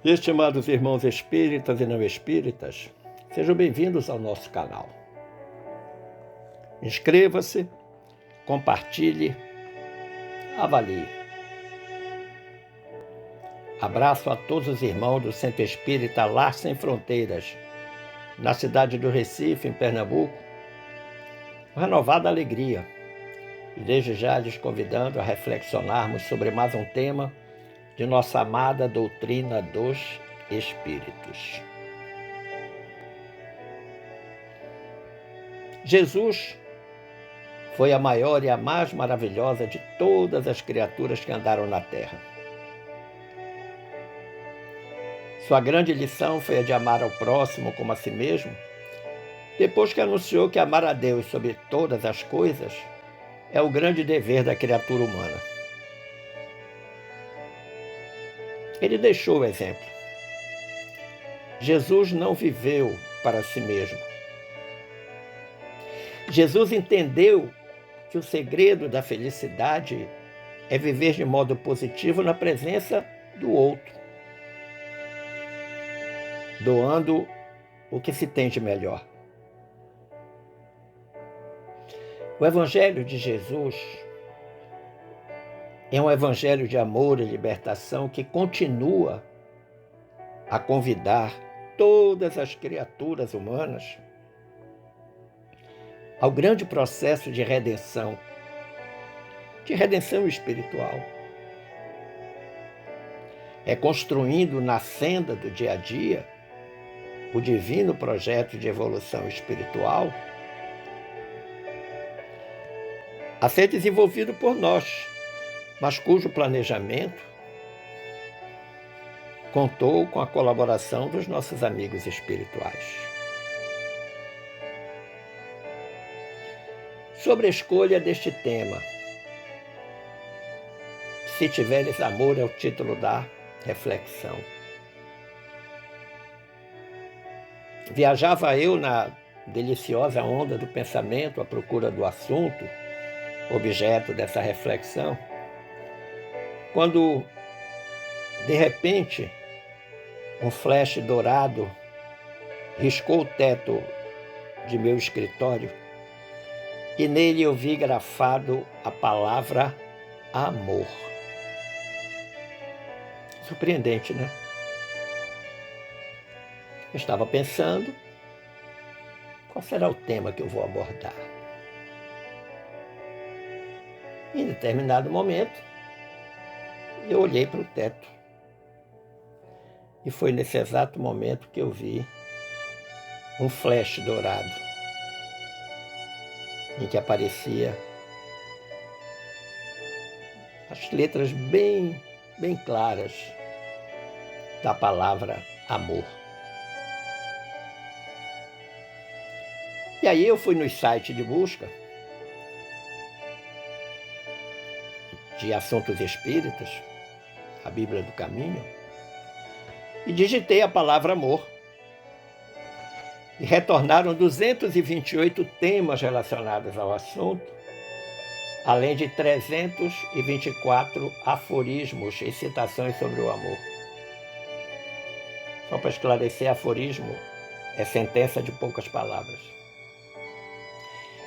Estimados irmãos espíritas e não espíritas, sejam bem-vindos ao nosso canal. Inscreva-se, compartilhe, avalie. Abraço a todos os irmãos do Centro Espírita Lar Sem Fronteiras, na cidade do Recife, em Pernambuco, com renovada alegria. E desde já lhes convidando a reflexionarmos sobre mais um tema de nossa amada doutrina dos Espíritos. Jesus foi a maior e a mais maravilhosa de todas as criaturas que andaram na Terra. Sua grande lição foi a de amar ao próximo como a si mesmo, depois que anunciou que amar a Deus sobre todas as coisas é o grande dever da criatura humana. Ele deixou o exemplo. Jesus não viveu para si mesmo. Jesus entendeu que o segredo da felicidade é viver de modo positivo na presença do outro, doando o que se tem de melhor. O Evangelho de Jesus é um evangelho de amor e libertação que continua a convidar todas as criaturas humanas ao grande processo de redenção espiritual. É construindo na senda do dia a dia o divino projeto de evolução espiritual a ser desenvolvido por nós, mas cujo planejamento contou com a colaboração dos nossos amigos espirituais. Sobre a escolha deste tema, Se Tiveres Amor é o título da reflexão. Viajava eu na deliciosa onda do pensamento à procura do assunto, objeto dessa reflexão, quando, de repente, um flash dourado riscou o teto de meu escritório e nele eu vi grafado a palavra amor. Surpreendente, né? Eu estava pensando, qual será o tema que eu vou abordar? Em determinado momento, eu olhei para o teto. E foi nesse exato momento que eu vi um flash dourado, em que aparecia as letras bem claras da palavra amor. E aí eu fui nos sites de busca de assuntos espíritas, a Bíblia do Caminho, e digitei a palavra amor. E retornaram 228 temas relacionados ao assunto, além de 324 aforismos e citações sobre o amor. Só para esclarecer, aforismo é sentença de poucas palavras.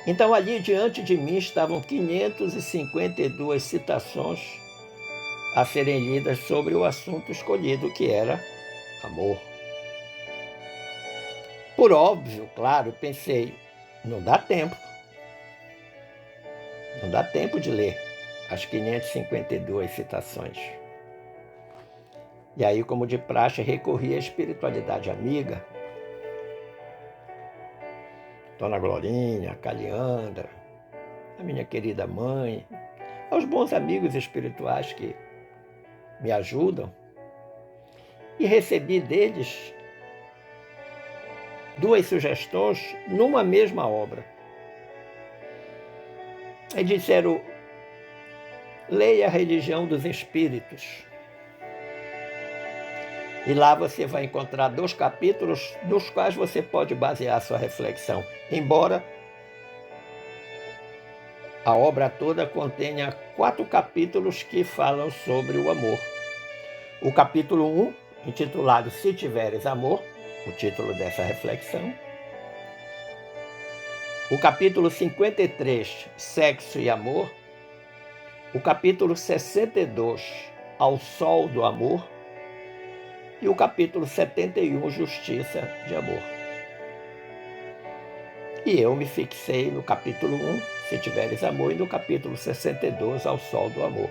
Então, ali diante de mim estavam 552 citações a serem lidas sobre o assunto escolhido, que era amor. Por óbvio, claro, pensei, não dá tempo de ler as 552 citações. E aí, como de praxe, recorri à espiritualidade amiga, Dona Glorinha, Caliandra, a minha querida mãe, aos bons amigos espirituais que me ajudam, e recebi deles 2 sugestões numa mesma obra. Aí disseram, leia a Religião dos Espíritos. E lá você vai encontrar 2 capítulos dos quais você pode basear a sua reflexão, embora a obra toda contenha 4 capítulos que falam sobre o amor. O capítulo 1 intitulado Se Tiveres Amor, o título dessa reflexão. O capítulo 53, Sexo e Amor. O capítulo 62, Ao Sol do Amor. E o capítulo 71, Justiça de Amor. E eu me fixei no capítulo 1, Se Tiveres Amor, e no capítulo 62, Ao Sol do Amor.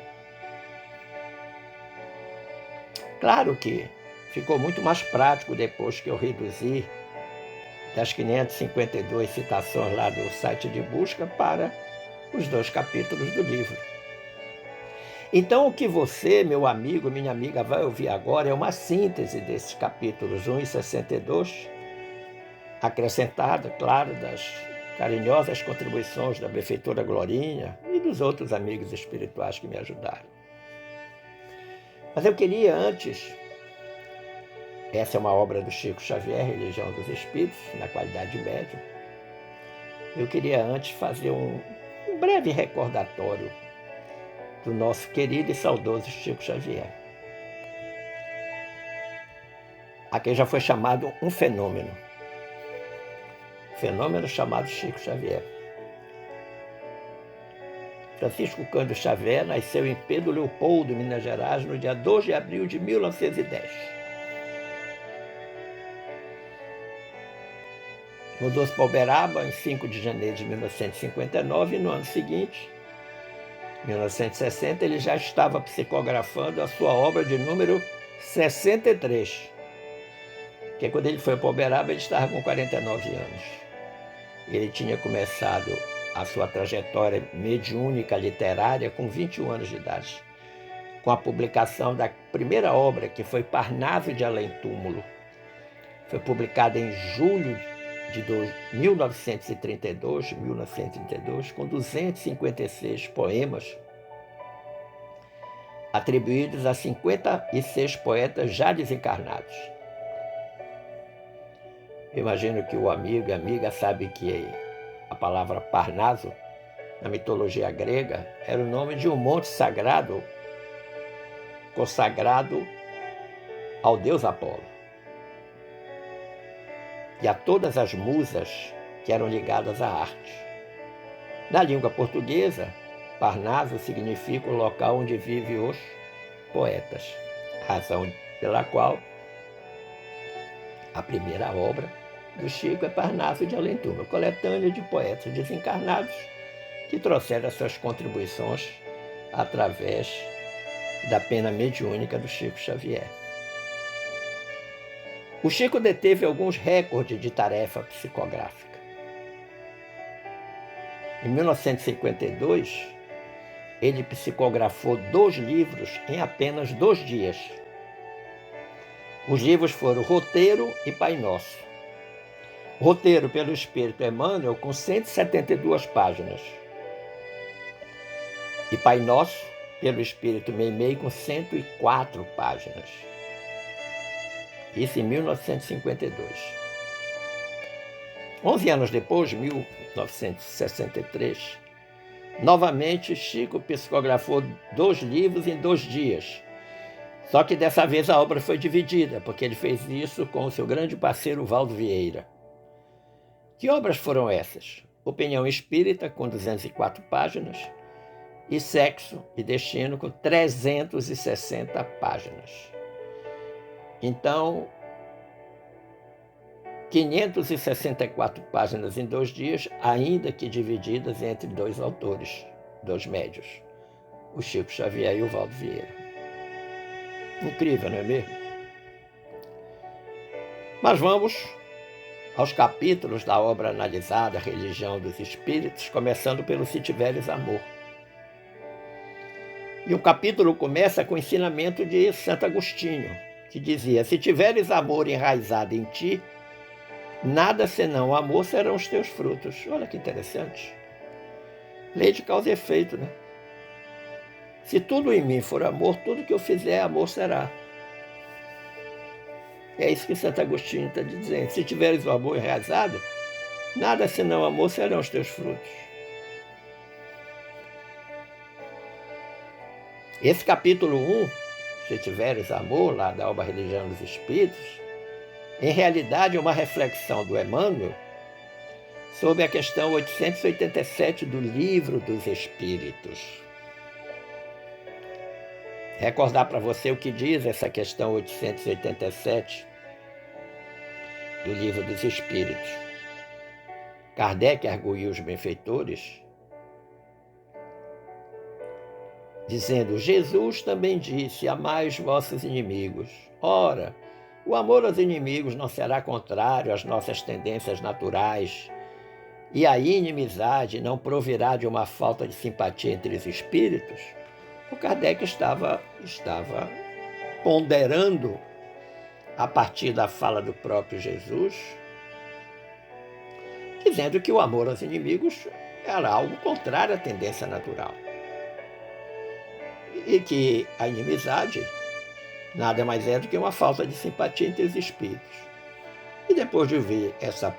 Claro que ficou muito mais prático depois que eu reduzi das 552 citações lá do site de busca para os 2 capítulos do livro. Então, o que você, meu amigo, minha amiga, vai ouvir agora é uma síntese desses capítulos 1 e 62, acrescentada, claro, das carinhosas contribuições da benfeitora Glorinha e dos outros amigos espirituais que me ajudaram. Mas eu queria antes, essa é uma obra do Chico Xavier, Religião dos Espíritos, na qualidade de médium, eu queria antes fazer um breve recordatório do nosso querido e saudoso Chico Xavier. Aqui já foi chamado um fenômeno chamado Chico Xavier. Francisco Cândido Xavier nasceu em Pedro Leopoldo, Minas Gerais, no dia 2 de abril de 1910. Mudou-se para Uberaba em 5 de janeiro de 1959 e no ano seguinte, 1960, ele já estava psicografando a sua obra de número 63. Porque quando ele foi para Uberaba, ele estava com 49 anos. Ele tinha começado a sua trajetória mediúnica literária com 21 anos de idade, com a publicação da primeira obra, que foi Parnaso de Além Túmulo. Foi publicada em julho de 1932, com 256 poemas atribuídos a 56 poetas já desencarnados. Eu imagino que o amigo e a amiga sabe que a palavra Parnaso, na mitologia grega, era o nome de um monte sagrado, consagrado ao deus Apolo e a todas as musas que eram ligadas à arte. Na língua portuguesa, Parnaso significa o local onde vivem os poetas, razão pela qual a primeira obra do Chico é Parnaso de Além Túmulo, coletânea de poetas desencarnados que trouxeram as suas contribuições através da pena mediúnica do Chico Xavier. O Chico deteve alguns recordes de tarefa psicográfica. Em 1952, ele psicografou 2 livros em apenas 2 dias. Os livros foram Roteiro e Pai Nosso. Roteiro pelo Espírito Emmanuel, com 172 páginas. E Pai Nosso, pelo Espírito Meimei, com 104 páginas. Isso em 1952. 11 anos depois, 1963, novamente Chico psicografou 2 livros em 2 dias. Só que dessa vez a obra foi dividida, porque ele fez isso com o seu grande parceiro Valdo Vieira. Que obras foram essas? Opinião Espírita, com 204 páginas, e Sexo e Destino, com 360 páginas. Então, 564 páginas em 2 dias, ainda que divididas entre 2 autores, 2 médios, o Chico Xavier e o Valdo Vieira. Incrível, não é mesmo? Mas vamos aos capítulos da obra analisada, Religião dos Espíritos, começando pelo Se Tiveres Amor. E o capítulo começa com o ensinamento de Santo Agostinho, que dizia: se tiveres amor enraizado em ti, nada senão o amor serão os teus frutos. Olha que interessante. Lei de causa e efeito, né? Se tudo em mim for amor, tudo que eu fizer, amor será. É isso que Santo Agostinho está dizendo. Se tiveres o amor enraizado, nada senão amor serão os teus frutos. Esse capítulo 1, se tiveres amor, lá da obra Religião dos Espíritos, em realidade é uma reflexão do Emmanuel sobre a questão 887 do Livro dos Espíritos. Recordar para você o que diz essa questão 887 do Livro dos Espíritos. Kardec arguiu os benfeitores, dizendo: Jesus também disse: amai os vossos inimigos. Ora, o amor aos inimigos não será contrário às nossas tendências naturais, e a inimizade não provirá de uma falta de simpatia entre os espíritos? O Kardec estava ponderando, a partir da fala do próprio Jesus, dizendo que o amor aos inimigos era algo contrário à tendência natural. E que a inimizade nada mais é do que uma falta de simpatia entre os espíritos. E depois de ouvir essa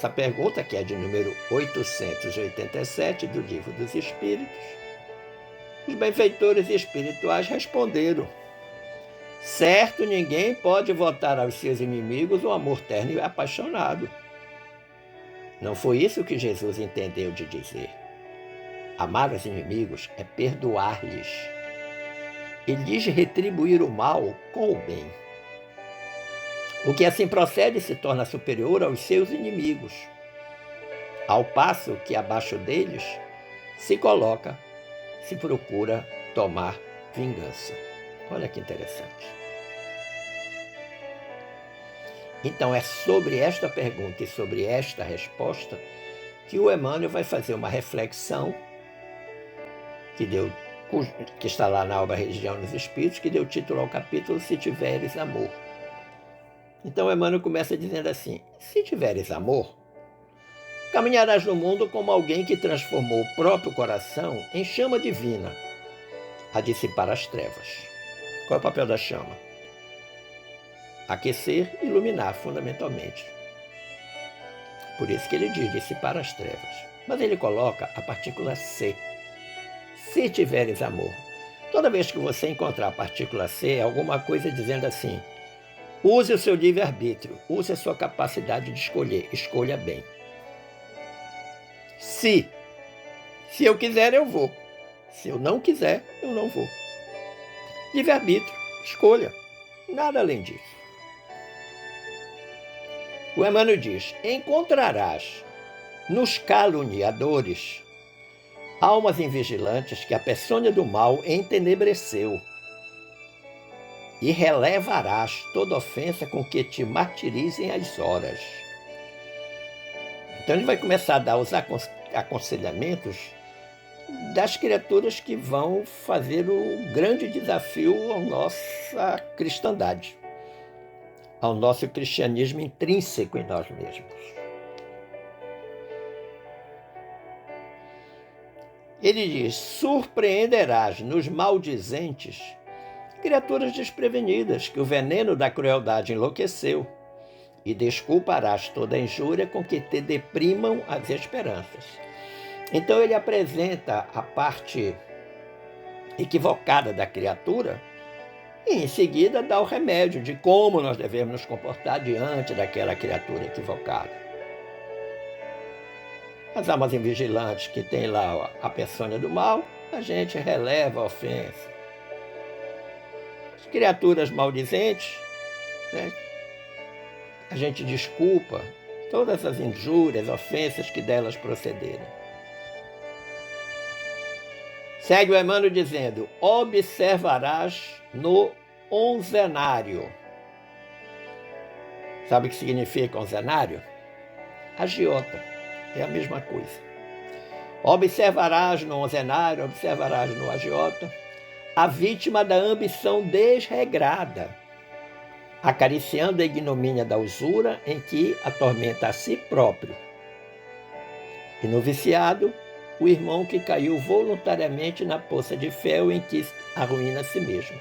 pergunta, que é de número 887 do Livro dos Espíritos, os benfeitores espirituais responderam: certo, ninguém pode votar aos seus inimigos um amor terno e apaixonado. Não foi isso que Jesus entendeu de dizer. Amar os inimigos é perdoar-lhes e lhes retribuir o mal com o bem. O que assim procede se torna superior aos seus inimigos, ao passo que abaixo deles se procura tomar vingança. Olha que interessante. Então é sobre esta pergunta e sobre esta resposta que o Emmanuel vai fazer uma reflexão que está lá na obra Religião dos Espíritos, que deu título ao capítulo Se Tiveres Amor. Então Emmanuel começa dizendo assim: se tiveres amor, caminharás no mundo como alguém que transformou o próprio coração em chama divina, a dissipar as trevas. Qual é o papel da chama? Aquecer e iluminar, fundamentalmente. Por isso que ele diz dissipar as trevas. Mas ele coloca a partícula C. Se tiveres amor. Toda vez que você encontrar a partícula C, é alguma coisa dizendo assim: use o seu livre-arbítrio, use a sua capacidade de escolher, escolha bem. Se eu quiser, eu vou. Se eu não quiser, eu não vou. Livre-arbítrio, escolha, nada além disso. O Emmanuel diz: encontrarás nos caluniadores almas invigilantes que a peçonha do mal entenebreceu, e relevarás toda ofensa com que te martirizem as horas. Então ele vai começar a dar os aconselhamentos das criaturas que vão fazer o grande desafio à nossa cristandade, ao nosso cristianismo intrínseco em nós mesmos. Ele diz: surpreenderás nos maldizentes criaturas desprevenidas que o veneno da crueldade enlouqueceu, e desculparás toda a injúria com que te deprimam as esperanças. Então ele apresenta a parte equivocada da criatura e em seguida dá o remédio de como nós devemos nos comportar diante daquela criatura equivocada. As almas invigilantes que tem lá a peçonha do mal, a gente releva a ofensa. As criaturas maldizentes, né, a gente desculpa todas as injúrias, ofensas que delas procederam. Segue o Emmanuel dizendo: observarás no onzenário. Sabe o que significa onzenário? Agiota. É a mesma coisa. Observarás no onzenário, observarás no agiota, a vítima da ambição desregrada, acariciando a ignomínia da usura em que atormenta a si próprio. E no viciado, o irmão que caiu voluntariamente na poça de fel em que arruína a si mesmo.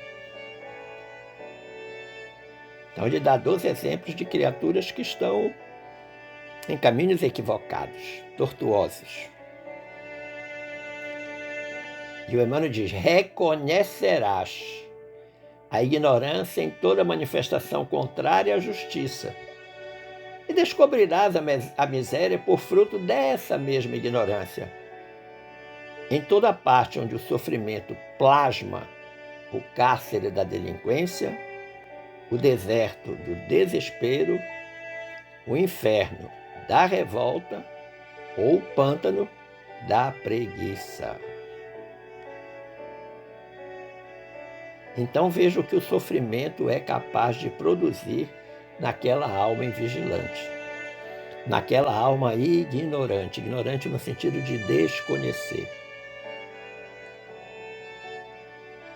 Então ele dá 12 exemplos de criaturas que estão em caminhos equivocados, tortuosos. E o Emmanuel diz: reconhecerás a ignorância em toda manifestação contrária à justiça, e descobrirás a miséria por fruto dessa mesma ignorância. Em toda parte onde o sofrimento plasma o cárcere da delinquência, o deserto do desespero, o inferno da revolta ou o pântano da preguiça. Então veja o que o sofrimento é capaz de produzir naquela alma invigilante, naquela alma ignorante, ignorante no sentido de desconhecer.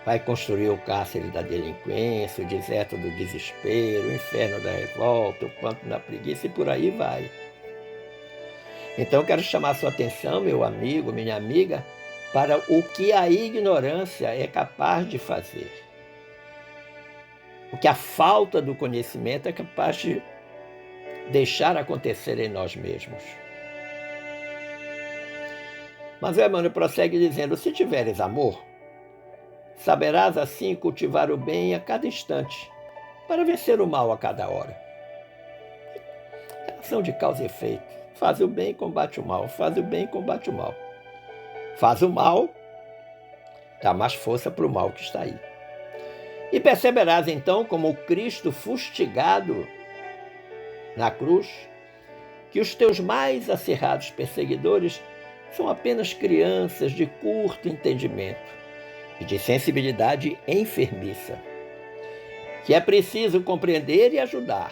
Vai construir o cárcere da delinquência, o deserto do desespero, o inferno da revolta, o pântano da preguiça e por aí vai. Então eu quero chamar a sua atenção, meu amigo, minha amiga, para o que a ignorância é capaz de fazer. O que a falta do conhecimento é capaz de deixar acontecer em nós mesmos. Mas o Emmanuel prossegue dizendo: se tiveres amor, saberás assim cultivar o bem a cada instante, para vencer o mal a cada hora. Relação de causa e efeito. Faz o bem, combate o mal. Faz o bem, combate o mal. Faz o mal, dá mais força para o mal que está aí. E perceberás então, como o Cristo fustigado na cruz, que os teus mais acirrados perseguidores são apenas crianças de curto entendimento e de sensibilidade enfermiça, que é preciso compreender e ajudar,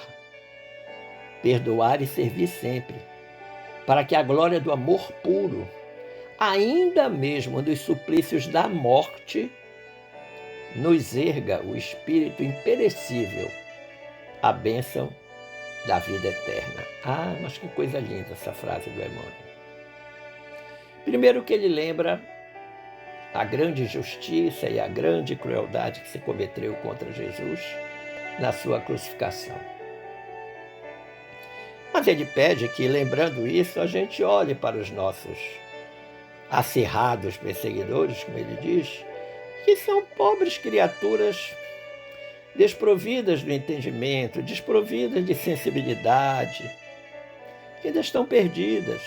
perdoar e servir sempre, para que a glória do amor puro, ainda mesmo dos suplícios da morte, nos erga o espírito imperecível, a bênção da vida eterna. Ah, mas que coisa linda essa frase do Emmanuel. Primeiro que ele lembra a grande injustiça e a grande crueldade que se cometeu contra Jesus na sua crucificação. Mas ele pede que, lembrando isso, a gente olhe para os nossos acirrados perseguidores, como ele diz, que são pobres criaturas desprovidas do entendimento, desprovidas de sensibilidade, que ainda estão perdidas.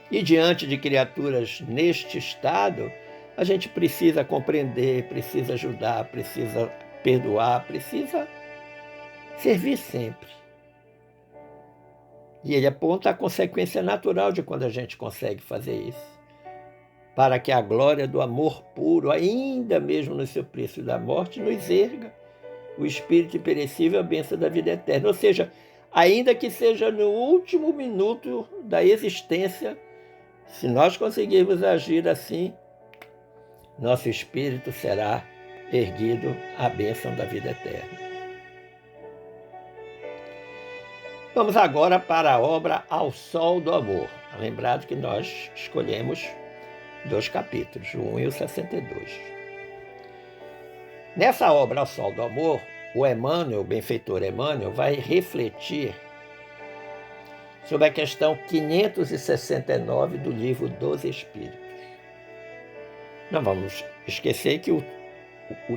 E diante de criaturas neste estado, a gente precisa compreender, precisa ajudar, precisa perdoar, precisa servir sempre. E ele aponta a consequência natural de quando a gente consegue fazer isso, para que a glória do amor puro, ainda mesmo no suplício da morte, nos erga o espírito imperecível, a bênção da vida eterna. Ou seja, ainda que seja no último minuto da existência, se nós conseguirmos agir assim, nosso espírito será erguido à bênção da vida eterna. Vamos agora para a obra Ao Sol do Amor. Lembrado que nós escolhemos 2 capítulos, o 1 e o 62. Nessa obra Ao Sol do Amor, o Emmanuel, o benfeitor Emmanuel, vai refletir sobre a questão 569 do Livro dos Espíritos. Não vamos esquecer que o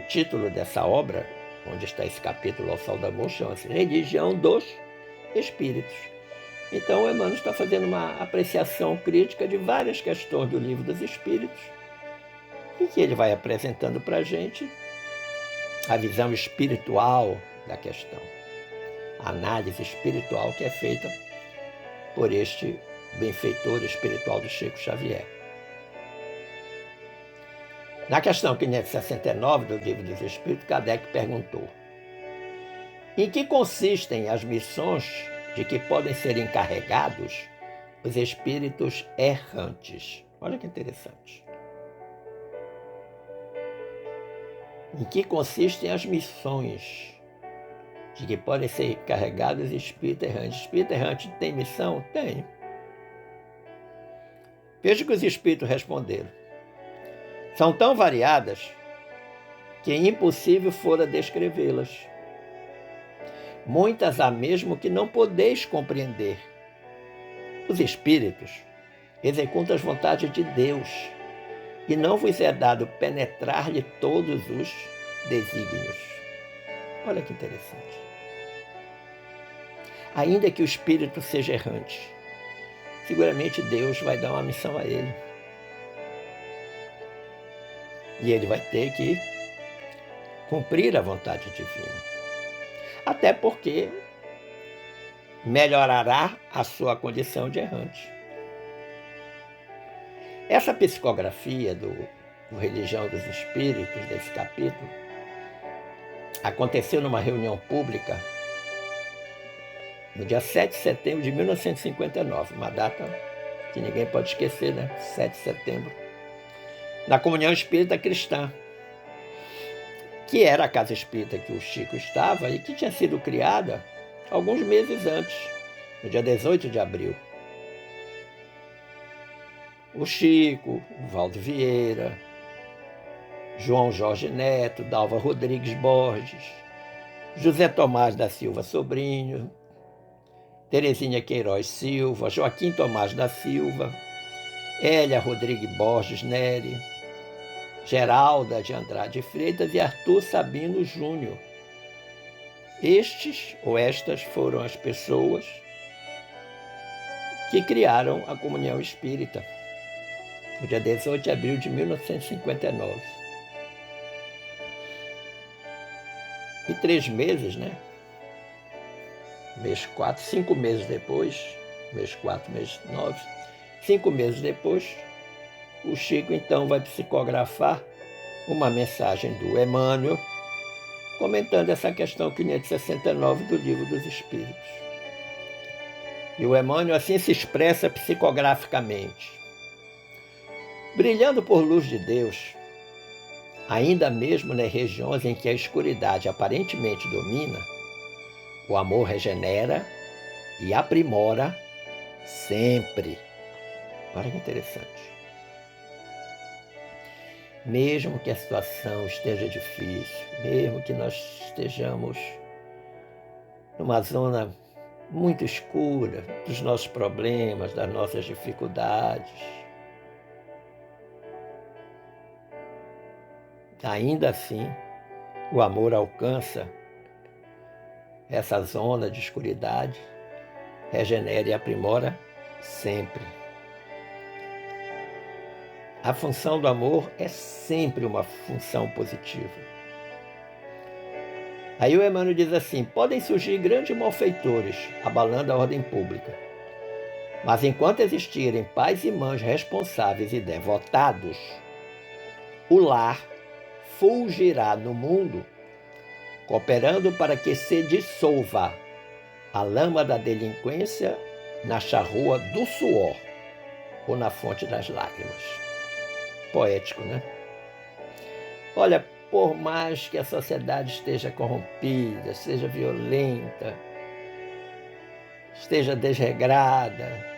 título dessa obra, onde está esse capítulo Ao Sol do Amor, chama-se Religião dos Espíritos. Então o Emmanuel está fazendo uma apreciação crítica de várias questões do Livro dos Espíritos, e que ele vai apresentando para a gente a visão espiritual da questão, a análise espiritual que é feita por este benfeitor espiritual do Chico Xavier. Na questão 569 do Livro dos Espíritos, Kardec perguntou: em que consistem as missões de que podem ser encarregados os espíritos errantes? Olha que interessante. Em que consistem as missões de que podem ser encarregados os espíritos errantes? Espírito errante tem missão? Tem. Veja o que os espíritos responderam. São tão variadas que é impossível fora descrevê-las. Muitas há mesmo que não podeis compreender. Os espíritos executam as vontades de Deus, e não vos é dado penetrar-lhe todos os desígnios. Olha que interessante. Ainda que o espírito seja errante, seguramente Deus vai dar uma missão a ele. E ele vai ter que cumprir a vontade divina. Até porque melhorará a sua condição de errante. Essa psicografia do Religião dos Espíritos, desse capítulo, aconteceu numa reunião pública no dia 7 de setembro de 1959, uma data que ninguém pode esquecer, né? 7 de setembro, na Comunhão Espírita Cristã, que era a casa espírita que o Chico estava e que tinha sido criada alguns meses antes, no dia 18 de abril. O Chico, o Valdo Vieira, João Jorge Neto, Dalva Rodrigues Borges, José Tomás da Silva Sobrinho, Terezinha Queiroz Silva, Joaquim Tomás da Silva, Hélia Rodrigues Borges Neri, Geralda de Andrade Freitas e Arthur Sabino Júnior. Estes ou estas foram as pessoas que criaram a Comunhão Espírita, no dia 18 de abril de 1959. E 3 meses, né? Mês 4, 5 meses depois, mês 4, mês 9, 5 meses depois, o Chico então vai psicografar uma mensagem do Emmanuel, comentando essa questão 569 do Livro dos Espíritos. E o Emmanuel assim se expressa psicograficamente. Brilhando por luz de Deus, ainda mesmo nas regiões em que a escuridade aparentemente domina, o amor regenera e aprimora sempre. Olha que interessante. Mesmo que a situação esteja difícil, mesmo que nós estejamos numa zona muito escura dos nossos problemas, das nossas dificuldades, ainda assim, o amor alcança essa zona de escuridade, regenera e aprimora sempre. A função do amor é sempre uma função positiva. Aí o Emmanuel diz assim: podem surgir grandes malfeitores, abalando a ordem pública. Mas enquanto existirem pais e mães responsáveis e devotados, o lar fulgirá no mundo, cooperando para que se dissolva a lama da delinquência na charrua do suor ou na fonte das lágrimas. Poético, né? Olha, por mais que a sociedade esteja corrompida, seja violenta, esteja desregrada,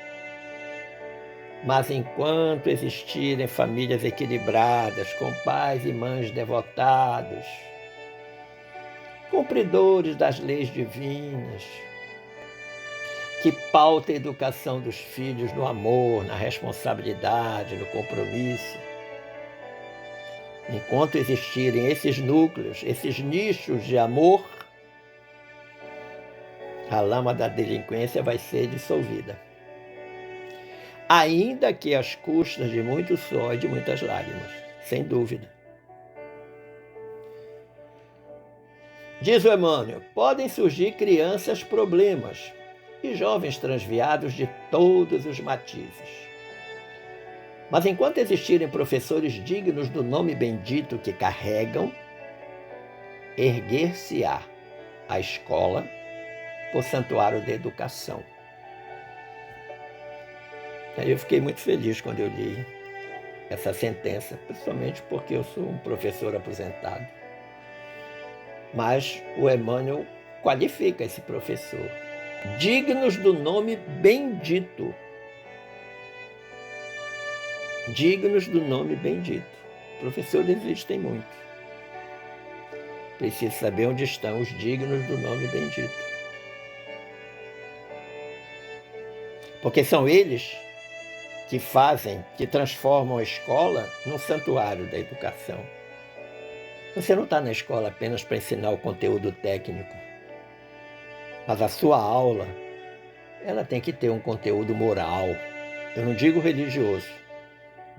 mas enquanto existirem famílias equilibradas, com pais e mães devotados, cumpridores das leis divinas, que pauta a educação dos filhos no amor, na responsabilidade, no compromisso. Enquanto existirem esses núcleos, esses nichos de amor, a lama da delinquência vai ser dissolvida. Ainda que às custas de muito suor e de muitas lágrimas, sem dúvida. Diz o Emmanuel: podem surgir crianças problemas e jovens transviados de todos os matizes. Mas enquanto existirem professores dignos do nome bendito que carregam, erguer-se-á a escola por santuário da educação. Aí eu fiquei muito feliz quando eu li essa sentença, principalmente porque eu sou um professor aposentado. Mas o Emmanuel qualifica esse professor. Dignos do nome bendito. Dignos do nome bendito. Professores existem muitos. Preciso saber onde estão os dignos do nome bendito. Porque são eles que transformam a escola num santuário da educação. Você não está na escola apenas para ensinar o conteúdo técnico, mas a sua aula, ela tem que ter um conteúdo moral. Eu não digo religioso,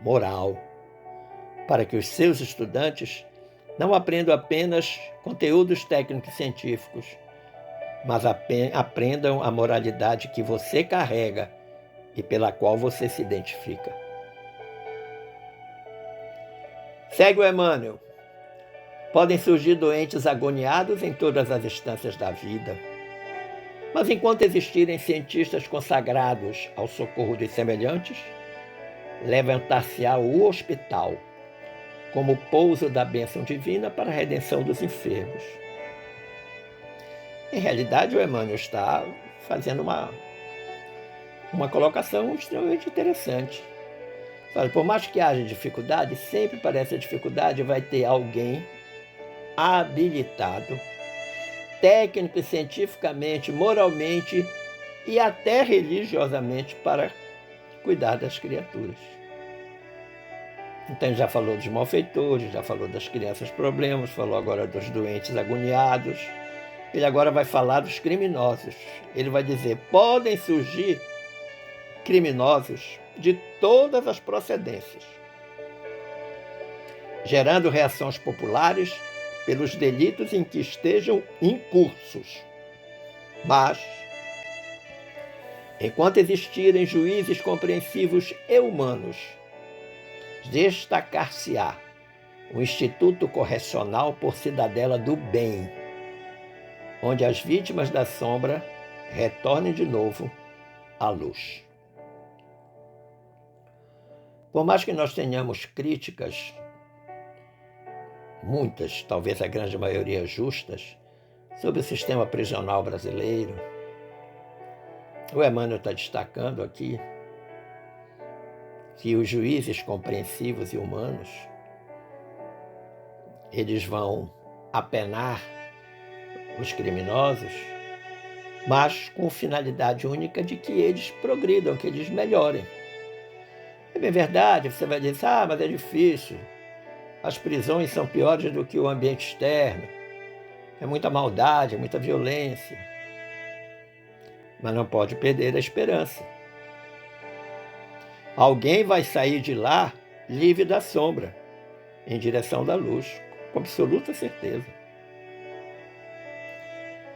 moral, para que os seus estudantes não aprendam apenas conteúdos técnicos e científicos, mas aprendam a moralidade que você carrega e pela qual você se identifica. Segue o Emmanuel. Podem surgir doentes agoniados em todas as instâncias da vida, mas enquanto existirem cientistas consagrados ao socorro dos semelhantes, levantar-se-á o hospital como pouso da bênção divina para a redenção dos enfermos. Em realidade, o Emmanuel está fazendo uma colocação extremamente interessante. Sabe, por mais que haja dificuldade, sempre para essa dificuldade vai ter alguém habilitado, técnico e cientificamente, moralmente e até religiosamente para cuidar das criaturas. Então, já falou dos malfeitores, já falou das crianças problemas, falou agora dos doentes agoniados. Ele agora vai falar dos criminosos. Ele vai dizer, podem surgir criminosos de todas as procedências, gerando reações populares pelos delitos em que estejam incursos. Mas, enquanto existirem juízes compreensivos e humanos, destacar-se-á o Instituto Correcional por Cidadela do Bem, onde as vítimas da sombra retornem de novo à luz. Por mais que nós tenhamos críticas, muitas, talvez a grande maioria justas, sobre o sistema prisional brasileiro, o Emmanuel está destacando aqui que os juízes compreensivos e humanos, eles vão apenar os criminosos, mas com finalidade única de que eles progridam, que eles melhorem. É bem verdade, você vai dizer, mas é difícil, as prisões são piores do que o ambiente externo, é muita maldade, é muita violência, mas não pode perder a esperança. Alguém vai sair de lá livre da sombra, em direção da luz, com absoluta certeza.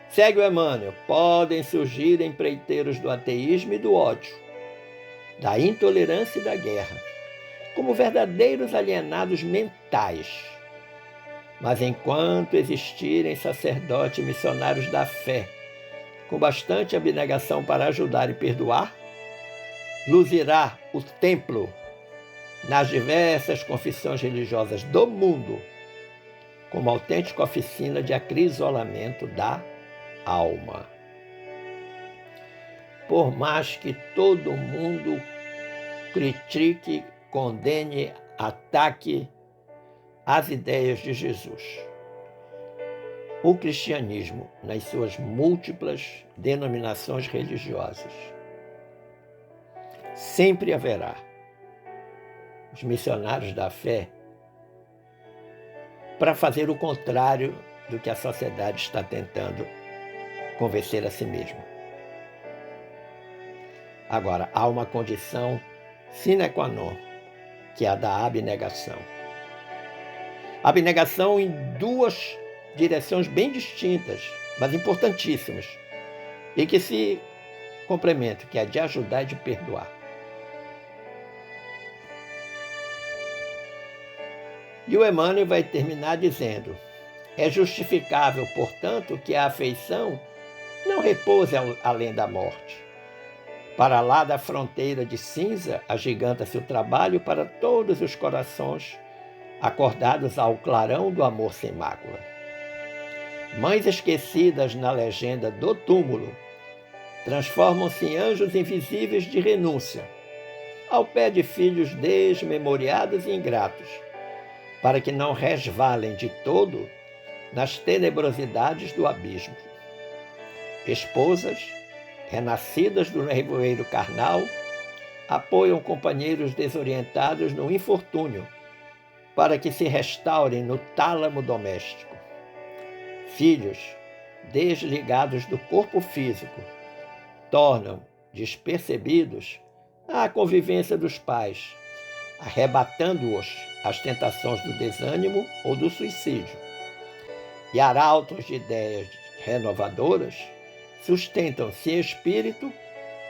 Segue o Emmanuel. Podem surgir empreiteiros do ateísmo e do ódio, da intolerância e da guerra, como verdadeiros alienados mentais. Mas enquanto existirem sacerdotes e missionários da fé, com bastante abnegação para ajudar e perdoar, luzirá o templo nas diversas confissões religiosas do mundo como autêntica oficina de acrisolamento da alma. Por mais que todo mundo critique, condene, ataque as ideias de Jesus, o cristianismo, nas suas múltiplas denominações religiosas, sempre haverá os missionários da fé para fazer o contrário do que a sociedade está tentando convencer a si mesma. Agora, há uma condição sine qua non, que é a da abnegação. Abnegação em duas direções bem distintas, mas importantíssimas, e que se complementam, que é a de ajudar e de perdoar. E o Emmanuel vai terminar dizendo, é justificável, portanto, que a afeição não repouse além da morte. Para lá da fronteira de cinza, agiganta-se o trabalho para todos os corações acordados ao clarão do amor sem mácula. Mães esquecidas na legenda do túmulo transformam-se em anjos invisíveis de renúncia, ao pé de filhos desmemoriados e ingratos, para que não resvalem de todo nas tenebrosidades do abismo. Esposas, renascidas do nevoeiro carnal, apoiam companheiros desorientados no infortúnio, para que se restaurem no tálamo doméstico. Filhos desligados do corpo físico tornam despercebidos a convivência dos pais, arrebatando-os às tentações do desânimo ou do suicídio. E arautos de ideias renovadoras sustentam-se em espírito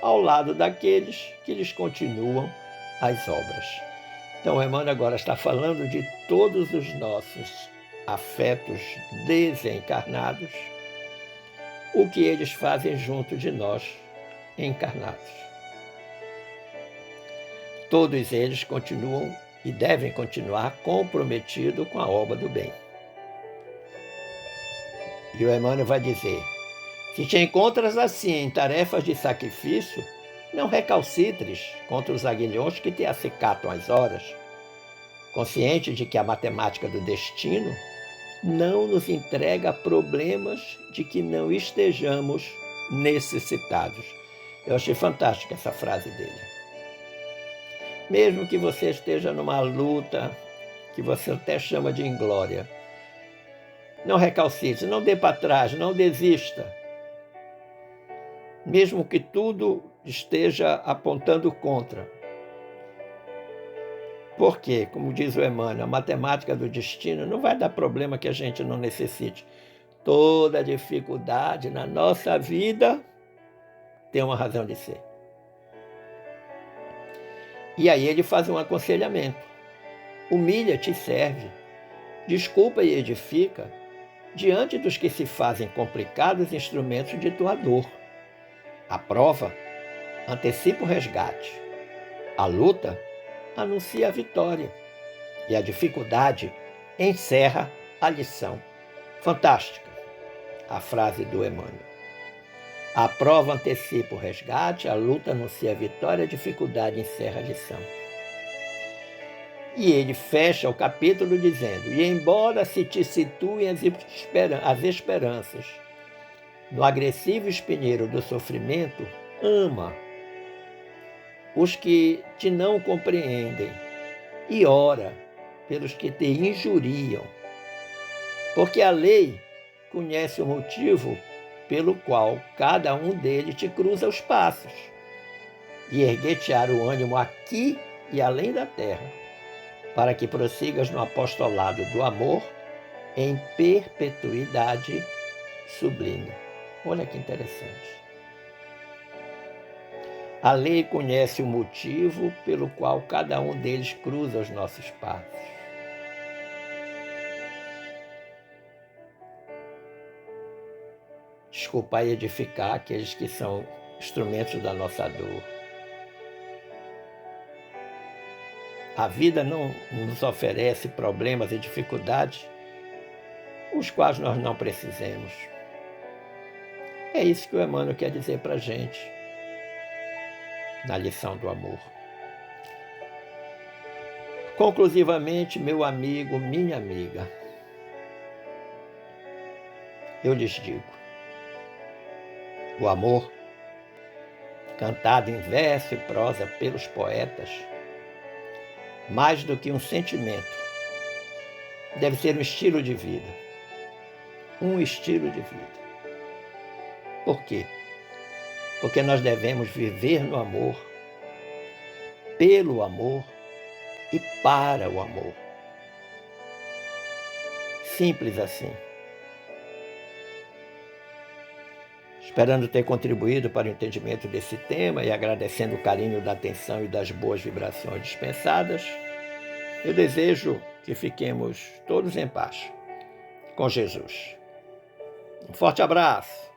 ao lado daqueles que lhes continuam as obras. Então, Emmanuel agora está falando de todos os nossos afetos desencarnados, o que eles fazem junto de nós encarnados. Todos eles continuam e devem continuar comprometidos com a obra do bem. E o Emmanuel vai dizer: se te encontras assim em tarefas de sacrifício, não recalcitres contra os aguilhões que te acicatam as horas, consciente de que a matemática do destino não nos entrega problemas de que não estejamos necessitados. Eu achei fantástica essa frase dele. Mesmo que você esteja numa luta que você até chama de inglória, não recalcite, não dê para trás, não desista. Mesmo que tudo esteja apontando contra. Porque, como diz o Emmanuel, a matemática do destino não vai dar problema que a gente não necessite. Toda dificuldade na nossa vida tem uma razão de ser. E aí ele faz um aconselhamento. Humilha-te e serve. Desculpa e edifica diante dos que se fazem complicados instrumentos de tua dor. A prova antecipa o resgate. A luta anuncia a vitória. E a dificuldade encerra a lição. Fantástica a frase do Emmanuel. A prova antecipa o resgate, a luta anuncia a vitória, a dificuldade encerra a lição. E ele fecha o capítulo dizendo: e embora se te situem as esperanças no agressivo espinheiro do sofrimento, ama os que te não compreendem e ora pelos que te injuriam, porque a lei conhece o motivo pelo qual cada um deles te cruza os passos, e erguer-te-á o ânimo aqui e além da terra, para que prossigas no apostolado do amor em perpetuidade sublime. Olha que interessante. A lei conhece o motivo pelo qual cada um deles cruza os nossos passos. Desculpar e edificar aqueles que são instrumentos da nossa dor. A vida não nos oferece problemas e dificuldades os quais nós não precisemos. É isso que o Emmanuel quer dizer para a gente na lição do amor. Conclusivamente, meu amigo, minha amiga, eu lhes digo, o amor, cantado em verso e prosa pelos poetas, mais do que um sentimento, deve ser um estilo de vida. Um estilo de vida. Por quê? Porque nós devemos viver no amor, pelo amor e para o amor. Simples assim. Esperando ter contribuído para o entendimento desse tema e agradecendo o carinho da atenção e das boas vibrações dispensadas, eu desejo que fiquemos todos em paz com Jesus. Um forte abraço.